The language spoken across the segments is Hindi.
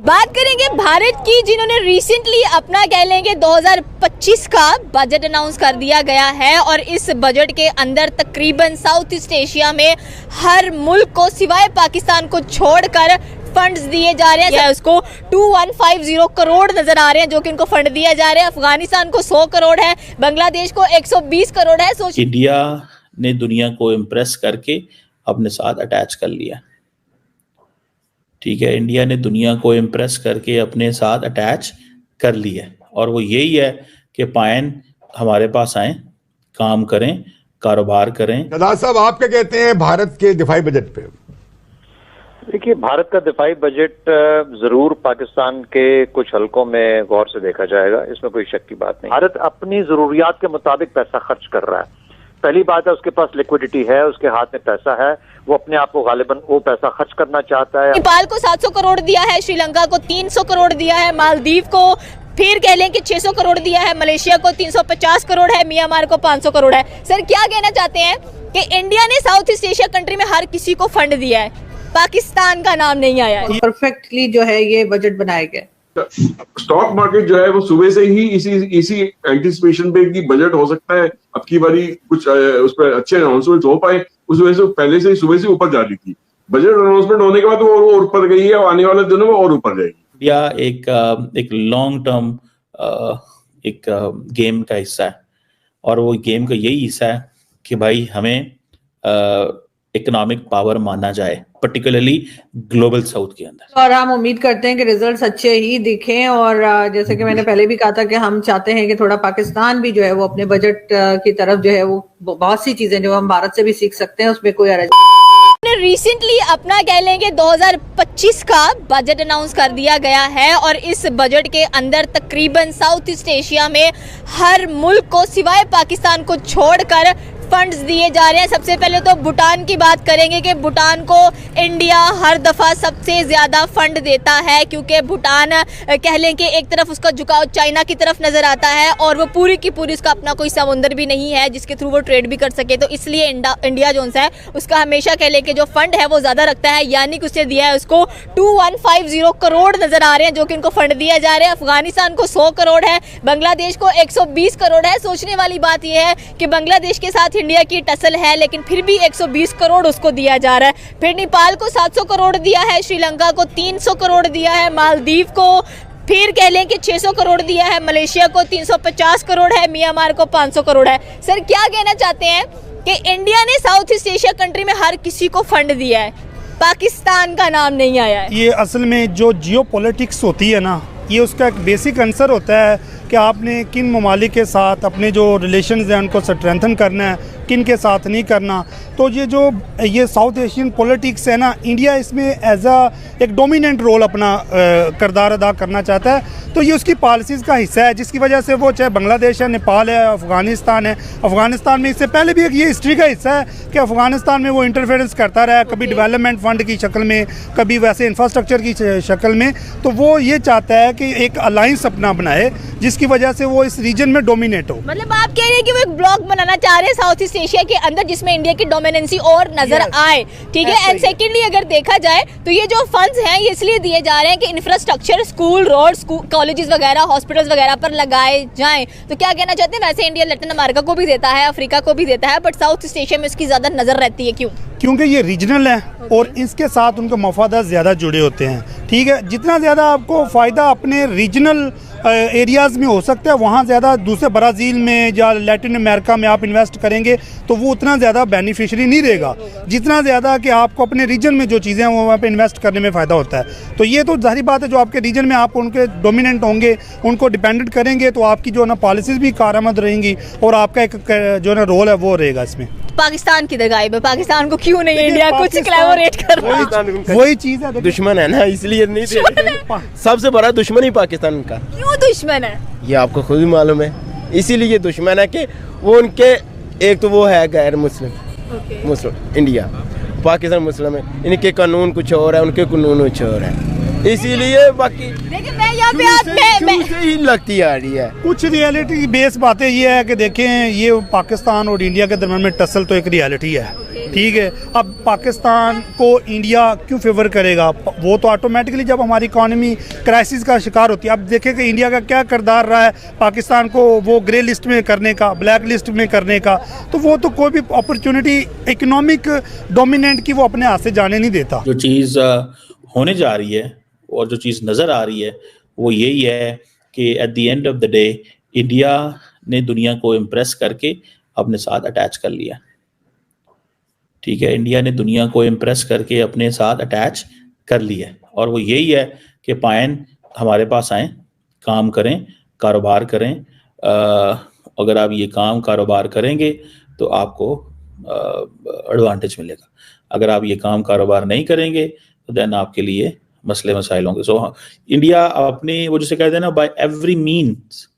बात करेंगे भारत की, जिन्होंने रिसेंटली अपना कह लेंगे 2025 का बजट अनाउंस कर दिया गया है और इस बजट के अंदर तकरीबन साउथ ईस्ट एशिया में हर मुल्क को सिवाय पाकिस्तान को छोड़कर फंड्स दिए जा रहे हैं। उसको 2150 करोड़ नजर आ रहे हैं जो कि उनको फंड दिया जा रहा है। अफगानिस्तान को 100 करोड़ है, बांग्लादेश को 120 करोड़ है। इंडिया ने दुनिया को इम्प्रेस करके अपने साथ अटैच कर लिया। ठीक है, इंडिया ने दुनिया को इम्प्रेस करके अपने साथ अटैच कर लिया और वो यही है कि पायन हमारे पास आए, काम करें, कारोबार करें। सदा साहब, आप क्या कहते हैं भारत के दिफाई बजट पे? देखिए, भारत का दिफाई बजट जरूर पाकिस्तान के कुछ हलकों में गौर से देखा जाएगा, इसमें कोई शक की बात नहीं। भारत अपनी जरूरियात के मुताबिक पैसा खर्च कर रहा है। पहली बात है, उसके पास लिक्विडिटी है, उसके हाथ में पैसा है, वो अपने आप को गालिबन वो पैसा खर्च करना चाहता है। नेपाल को 700 करोड़ दिया है, श्रीलंका को 300 करोड़ दिया है, मालदीव को फिर कह लें कि 600 करोड़ दिया है, मलेशिया को 350 करोड़ है, म्यांमार को 500 करोड़ है। सर, क्या कहना चाहते हैं कि इंडिया ने साउथ ईस्ट एशिया कंट्री में हर किसी को फंड दिया है, पाकिस्तान का नाम नहीं आया है। परफेक्टली जो है ये बजट बनाया गया। स्टॉक मार्केट जो है वो सुबह से ही इसी एंटिसिपेशन पे कि बजट हो सकता है अब की बारी कुछ उस पर अच्छे अनाउंसमेंट हो पाए, उस वजह से पहले से ही सुबह से ऊपर जा रही थी। बजट अनाउंसमेंट होने के बाद वो और ऊपर गई है और आने वाले दिनों में और ऊपर जाएगी। या एक लॉन्ग टर्म एक गेम का हिस्सा है और वो गेम का यही हिस्सा है कि भाई हमें इकोनॉमिक पावर माना जाए, पर्टिकुलरली ग्लोबल साउथ के अंदर। और हम उम्मीद करते हैं कि रिजल्ट्स अच्छे ही दिखें और जैसे कि मैंने पहले भी कहा था कि हम चाहते हैं कि थोड़ा पाकिस्तान भी जो है वो अपने बजट की तरफ जो है वो बहुत सी चीजें जो हम भारत से भी सीख सकते हैं, उसमें कोई हर्ज रिसेंटली अपना कह लेंगे 2025 का बजट अनाउंस कर दिया गया है और इस बजट के अंदर तकरीबन साउथ ईस्ट एशिया में हर मुल्क को सिवाय पाकिस्तान को छोड़कर फंड्स दिए जा रहे हैं। सबसे पहले तो भूटान की बात करेंगे कि भूटान को इंडिया हर दफ़ा सबसे ज़्यादा फंड देता है, क्योंकि भूटान कह लें कि एक तरफ उसका झुकाव चाइना की तरफ नज़र आता है और वो पूरी की पूरी उसका अपना कोई समुंदर भी नहीं है जिसके थ्रू वो ट्रेड भी कर सके। तो इसलिए इंडिया जो है उसका हमेशा कह लें कि जो फंड है वो ज़्यादा रखता है, यानी कि उसने दिया है उसको 2150 करोड़ नज़र आ रहे हैं जो कि उनको फंड दिया जा रहा है। अफगानिस्तान को 100 करोड़ है, बांग्लादेश को 120 करोड़ है। सोचने वाली बात यह है कि बांग्लादेश के साथ इंडिया की टसल है लेकिन फिर भी 120 करोड़ उसको दिया जा रहा है। फिर नेपाल को 700 करोड़ दिया है, श्रीलंका को 300 करोड़ दिया है, मालदीव को फिर कह लें कि 600 करोड़ दिया है, मलेशिया को 350 करोड़ है, म्यांमार को 500 करोड़ है। सर, क्या कहना चाहते हैं कि इंडिया ने साउथ ईस्ट एशिया कंट्री में हर किसी को फंड दिया है, पाकिस्तान का नाम नहीं आया है? ये असल में जो जियो पॉलिटिक्स होती है ना, ये उसका एक बेसिक आंसर होता है कि आपने किन ममालिक के साथ अपने जो रिलेशंस हैं उनको स्ट्रेंथन करना है, किन के साथ नहीं करना। तो ये साउथ एशियन पॉलिटिक्स है ना, इंडिया इसमें एज एक डोमिनेंट रोल अपना किरदार अदा करना चाहता है। तो ये उसकी पॉलिसीज़ का हिस्सा है जिसकी वजह से वो चाहे बांग्लादेश है, नेपाल है, अफ़गानिस्तान है। अफ़गानिस्तान में इससे पहले भी एक ये हिस्ट्री का हिस्सा है कि अफ़गानिस्तान में वो इंटरफेरेंस करता रहा, कभी डेवलपमेंट फ़ंड की शक्ल में, कभी वैसे इंफ्रास्ट्रक्चर की शक्ल में। तो वो ये चाहता है कि एक अलाइंस अपना बनाए जिसकी वजह से वो इस रीजन में डोमिनेट हो। मतलब आप कह रहे हैं कि वो एक ब्लॉक बनाना चाह रहे हैं साउथ ईस्ट एशिया के अंदर जिसमें इंडिया की डोमिनेंसी और नजर आए, ठीक है। एंड सेकेंडली अगर देखा जाए तो ये जो फंड्स हैं ये इसलिए दिए जा रहे हैं कि इंफ्रास्ट्रक्चर, स्कूल, रोड, कॉलेजेस वगैरह, हॉस्पिटल्स वगैरह पर लगाए जाएं। तो क्या कहना चाहते हैं, वैसे इंडिया लैटिन अमेरिका को भी देता है, अफ्रीका को भी देता है, बट साउथ ईस्ट एशिया में इसकी ज्यादा नजर रहती है। क्यों? क्योंकि ये रीजनल है और इसके साथ उनके मफादात ज़्यादा जुड़े होते हैं। ठीक है, जितना ज़्यादा आपको फ़ायदा अपने रीजनल एरियाज़ में हो सकता है वहाँ ज़्यादा दूसरे ब्राज़ील में या लैटिन अमेरिका में आप इन्वेस्ट करेंगे तो वो उतना ज़्यादा बेनिफिशियरी नहीं रहेगा जितना ज़्यादा कि आपको अपने रीजन में जो चीज़ें हैं वो वहाँ पे इन्वेस्ट करने में फ़ायदा होता है। तो ये तो जाहिर बात है, जो आपके रीजन में आप उनके डोमिनेंट होंगे, उनको डिपेंडेंट करेंगे तो आपकी जो ना पॉलिसीज़ भी कारआमद रहेंगी और आपका एक जो ना रोल है वो रहेगा इसमें। पाकिस्तान की गायब है, पाकिस्तान को क्यों नहीं इंडिया कुछ कोलैबोरेट कर रहा है? वही चीज़ है, दुश्मन है ना, इसलिए नहीं दे। सबसे बड़ा दुश्मन ही पाकिस्तान का। क्यों दुश्मन है? ये आपको खुद ही मालूम है, इसीलिए दुश्मन है कि वो उनके एक तो वो है गैर मुस्लिम, मुस्लिम इंडिया, पाकिस्तान मुस्लिम है, इनके कानून कुछ और है, उनके कानून कुछ और है। इसीलिए बाकी देखिए मैं यहाँ पे शुरू से ही लगती आ रही है। कुछ रियलिटी बेस बातें ये है कि देखें, ये पाकिस्तान और इंडिया के दरम्यान में टसल तो एक रियलिटी है, ठीक है। अब पाकिस्तान को इंडिया क्यों फेवर करेगा? वो तो ऑटोमेटिकली जब हमारी इकॉनमी क्राइसिस का शिकार होती है, अब देखें कि इंडिया का क्या किरदार रहा है पाकिस्तान को वो ग्रे लिस्ट में करने का, ब्लैक लिस्ट में करने का, तो वो तो कोई भी अपॉर्चुनिटी इकोनॉमिक डोमिनेंट की वो अपने हाथ से जाने नहीं देता। जो चीज़ होने जा रही है और जो चीज़ नज़र आ रही है वो यही है कि at the end of the day India ने दुनिया को इम्प्रेस करके अपने साथ अटैच कर लिया, ठीक है। इंडिया ने दुनिया को इम्प्रेस करके अपने साथ अटैच कर लिया और वो यही है कि पायन हमारे पास आएँ, काम करें, कारोबार करें। अगर आप ये काम कारोबार करेंगे तो आपको एडवांटेज मिलेगा। अगर आप ये काम कारोबार नहीं करेंगे तो देन आपके लिए मसले मसाइल होंगे। सो इंडिया अपने वो जिसे कहते हैं ना, by every means,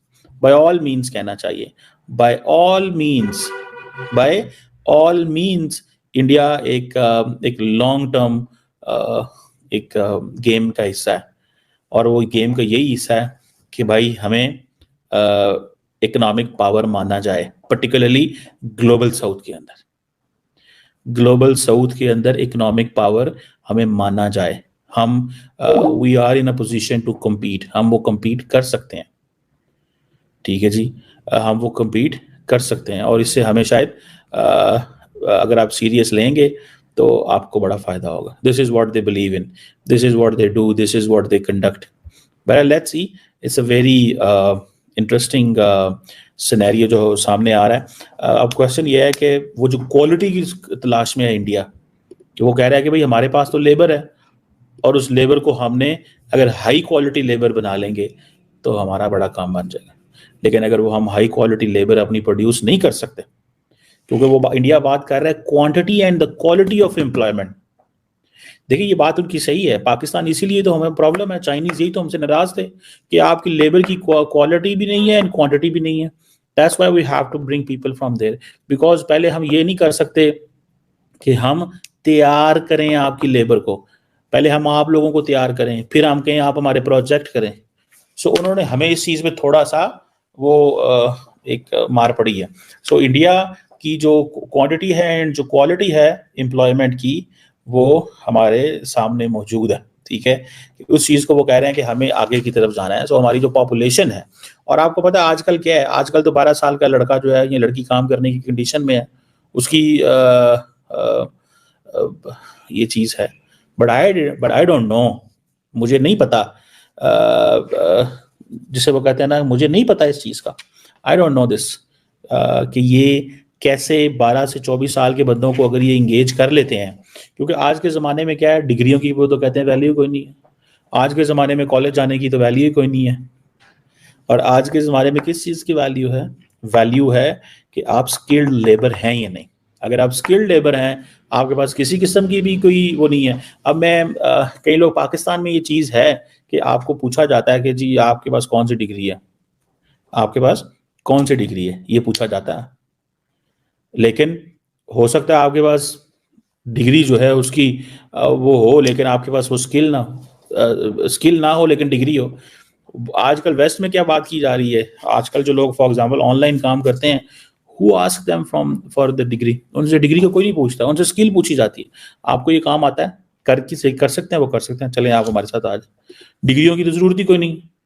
by all means कहना चाहिए, बाय ऑल मीन्स इंडिया एक लॉन्ग टर्म एक गेम का हिस्सा है और वो गेम का यही हिस्सा है कि भाई हमें इकोनॉमिक पावर माना जाए, पर्टिकुलरली ग्लोबल साउथ के अंदर इकोनॉमिक पावर हमें माना जाए। हम we are in a position to compete, हम वो compete कर सकते हैं, ठीक है जी, हम वो compete कर सकते हैं और इससे हमें शायद अगर आप सीरियस लेंगे तो आपको बड़ा फायदा होगा। This is what they believe in, this is what they do, this is what they conduct. But let's see, it's a very interesting scenario जो सामने आ रहा है। अब क्वेश्चन ये है कि वो जो क्वालिटी की तलाश में है इंडिया, कि वो कह रहा है कि भाई हमारे पास तो लेबर है और उस लेबर को हमने अगर हाई क्वालिटी लेबर बना लेंगे तो हमारा बड़ा काम बन जाएगा। लेकिन अगर वो हम हाई क्वालिटी लेबर अपनी प्रोड्यूस नहीं कर सकते, क्योंकि वो इंडिया बात कर रहा है quantity and the quality of employment. देखिए ये बात उनकी सही है, पाकिस्तान इसीलिए तो हमें प्रॉब्लम है, चाइनीज यही तो हमसे नाराज थे कि आपकी लेबर की क्वालिटी भी नहीं है एंड क्वांटिटी भी नहीं है। That's why we have to bring people from there, because पहले हम ये नहीं कर सकते कि हम तैयार करें आपकी लेबर को, पहले हम आप लोगों को तैयार करें, फिर हम कहें आप हमारे प्रोजेक्ट करें। सो उन्होंने हमें इस चीज़ में थोड़ा सा वो एक मार पड़ी है। सो इंडिया की जो क्वांटिटी है एंड जो क्वालिटी है एम्प्लॉयमेंट की वो हमारे सामने मौजूद है, ठीक है। उस चीज़ को वो कह रहे हैं कि हमें आगे की तरफ जाना है। सो हमारी जो पॉपुलेशन है, और आपको पता है आजकल क्या है, आजकल तो 12 साल का लड़का जो है, ये लड़की काम करने की कंडीशन में है, उसकी ये चीज़ है। बट आई डोंट नो, मुझे नहीं पता, जिसे वो कहते हैं ना, मुझे नहीं पता इस चीज़ का, आई डोंट नो दिस, कि ये कैसे 12 से 24 साल के बंदों को अगर ये इंगेज कर लेते हैं। क्योंकि आज के ज़माने में क्या है, डिग्रियों की वो तो कहते हैं वैल्यू कोई नहीं है, आज के ज़माने में कॉलेज जाने की तो वैल्यू ही कोई नहीं है। और आज के ज़माने में किस चीज़ की वैल्यू है? वैल्यू है कि आप स्किल्ड लेबर हैं या नहीं। अगर आप स्किल्ड लेबर हैं, आपके पास किसी किस्म की भी कोई वो नहीं है। अब मैं कई लोग, पाकिस्तान में ये चीज़ है कि आपको पूछा जाता है कि जी आपके पास कौन सी डिग्री है, आपके पास कौन सी डिग्री है, ये पूछा जाता है। लेकिन हो सकता है आपके पास डिग्री जो है उसकी वो हो, लेकिन आपके पास वो स्किल ना हो लेकिन डिग्री हो। आजकल वेस्ट में क्या बात की जा रही है, आजकल जो लोग फॉर एग्जांपल ऑनलाइन काम करते हैं, who ask them for the degree, उनसे डिग्री को कोई नहीं पूछता, उनसे स्किल पूछी जाती है। आपको ये काम आता है, कर सकते हैं, वो कर सकते हैं, चलें आप हमारे साथ आज, डिग्रियों की तो जरूरत ही कोई नहीं।